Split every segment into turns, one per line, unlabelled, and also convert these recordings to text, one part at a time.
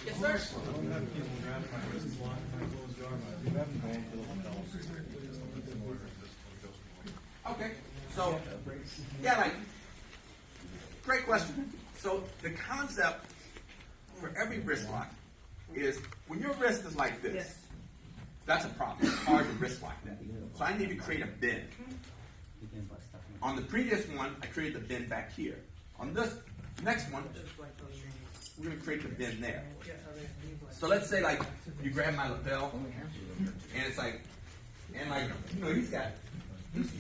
Yes, sir. Okay, so, yeah, like, great question. So the concept for every wrist lock is when your wrist is like this, that's a problem. It's hard to wrist lock that. So I need to create a bend. On the previous one, I created the bend back here. On this next one, we're going to create the bend there. So let's say, like, you grab my lapel, and it's like, and like, you know, he's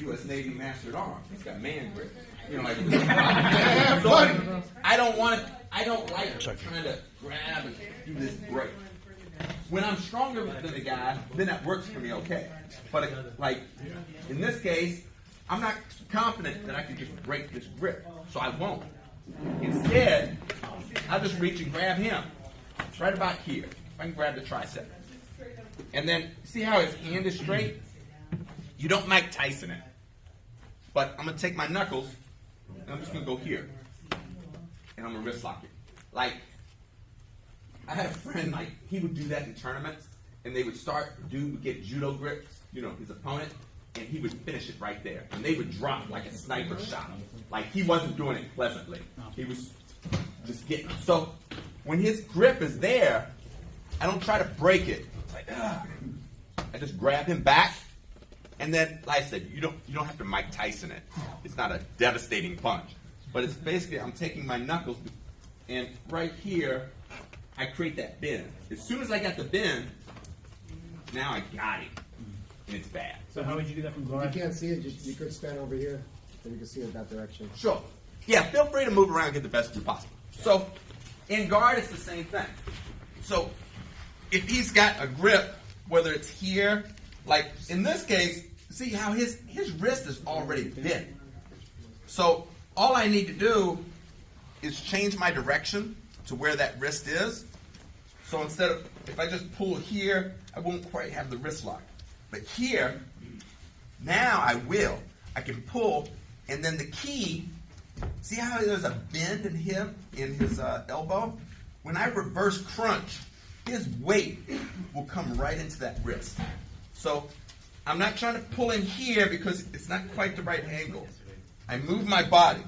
U.S. Navy mastered arm. He's got man grip. You know, like, so I don't like trying to grab and do this break. When I'm stronger than the guy, then that works for me okay. But like, in this case, I'm not confident that I can just break this grip, so I won't. Instead, I'll just reach and grab him. It's right about here. I can grab the tricep. And then, see how his hand is straight? You don't Mike Tyson it. But I'm going to take my knuckles, and I'm just going to go here. And I'm going to wrist lock it. Like, I had a friend, like, he would do that in tournaments, and they would get judo grips, you know, his opponent, and he would finish it right there. And they would drop like a sniper shot. Like, he wasn't doing it pleasantly. He was just getting it. So, when his grip is there, I don't try to break it. It's like, I just grab him back, and then, like I said, you don't have to Mike Tyson it. It's not a devastating punch. But it's basically, I'm taking my knuckles, and right here, I create that bend. As soon as I got the bend, now I got it, and it's bad.
So how would you do that from guard?
If you can't see it, you could stand over here, and you can see it that direction.
Sure. Yeah, feel free to move around and get the best view possible. So, in guard, it's the same thing. So, if he's got a grip, whether it's here, like in this case, see how his wrist is already bent. So, all I need to do is change my direction to where that wrist is. So instead of, if I just pull here, I won't quite have the wrist lock. But here, now I will. I can pull, and then the key, see how there's a bend in his elbow? When I reverse crunch, his weight will come right into that wrist. So I'm not trying to pull in here because it's not quite the right angle. I move my body.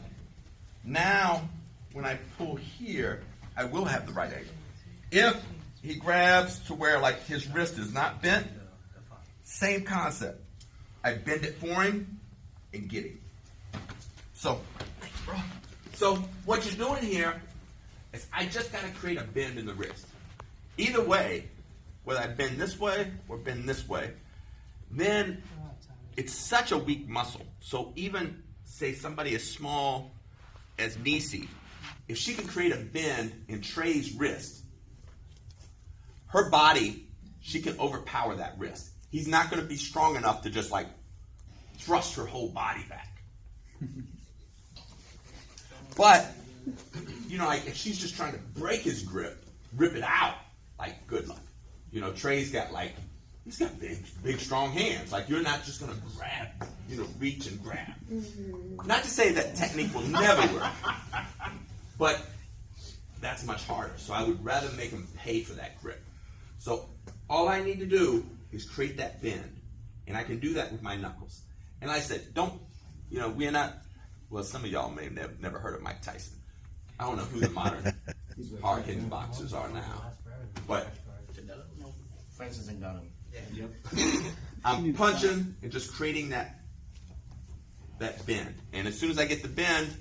Now, when I pull here, I will have the right angle. If he grabs to where like his wrist is not bent, same concept. I bend it for him and get him. So what you're doing here is I just got to create a bend in the wrist. Either way, whether I bend this way or bend this way, then it's such a weak muscle. So even, say, somebody as small as Nisi, if she can create a bend in Trey's wrist, her body, she can overpower that wrist. He's not going to be strong enough to just like thrust her whole body back. But, you know, like if she's just trying to break his grip, rip it out, like good luck. You know, Trey's got like, he's got big, strong hands. Like you're not just going to grab, you know, reach and grab. Not to say that technique will never work, but that's much harder. So I would rather make him pay for that grip. So all I need to do is create that bend. And I can do that with my knuckles. And like I said, don't, you know, we're not, well, some of y'all may have never heard of Mike Tyson. I don't know who the modern hard-hitting boxers are now. But
Francis and Gunham.
I'm punching and just creating that bend. And as soon as I get the bend,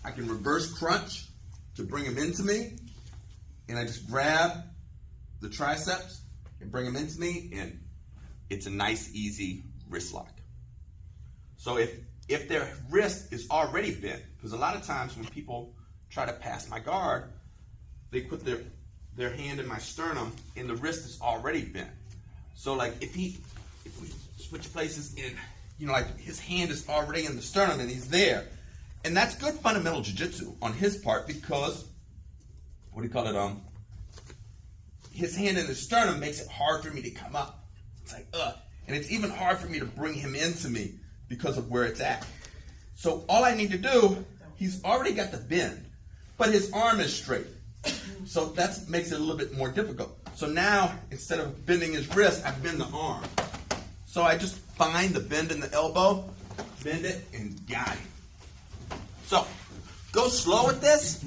I can reverse crunch to bring him into me. And I just grab the triceps and bring him into me. And it's a nice, easy wrist lock. So if their wrist is already bent, because a lot of times when people try to pass my guard, they put their hand in my sternum and the wrist is already bent. So like if we switch places and, you know, like his hand is already in the sternum and he's there. And that's good fundamental jiu-jitsu on his part because, what do you call it, his hand in the sternum makes it hard for me to come up. It's like, and it's even hard for me to bring him into me because of where it's at. So all I need to do, he's already got the bend. but his arm is straight. So that makes it a little bit more difficult. So now, instead of bending his wrist, I bend the arm. So I just find the bend in the elbow, bend it, and got him. So, go slow with this,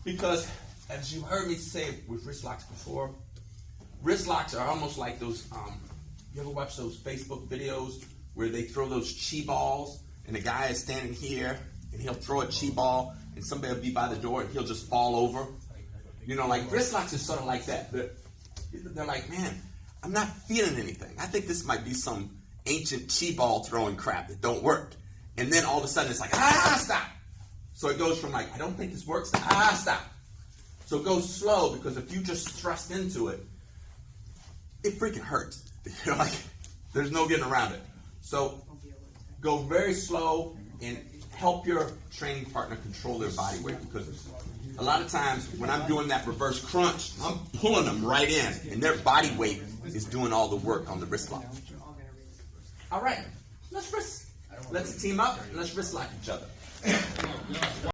because as you heard me say with Wristlocks before, Wristlocks are almost like those, you ever watch those Facebook videos where they throw those chi balls, and the guy is standing here, and he'll throw a chi ball, and somebody will be by the door, and he'll just fall over? You know, like Wristlocks is sort of like that. They're like, man, I'm not feeling anything. I think this might be some ancient chi ball throwing crap that don't work. And then all of a sudden it's like, stop. So it goes from like, I don't think this works, to stop. So it goes slow, because if you just thrust into it, it freaking hurts. You're like, there's no getting around it. So go very slow and help your training partner control their body weight, because a lot of times when I'm doing that reverse crunch, I'm pulling them right in, and their body weight is doing all the work on the wrist lock. All right, let's team up and let's wrist lock each other.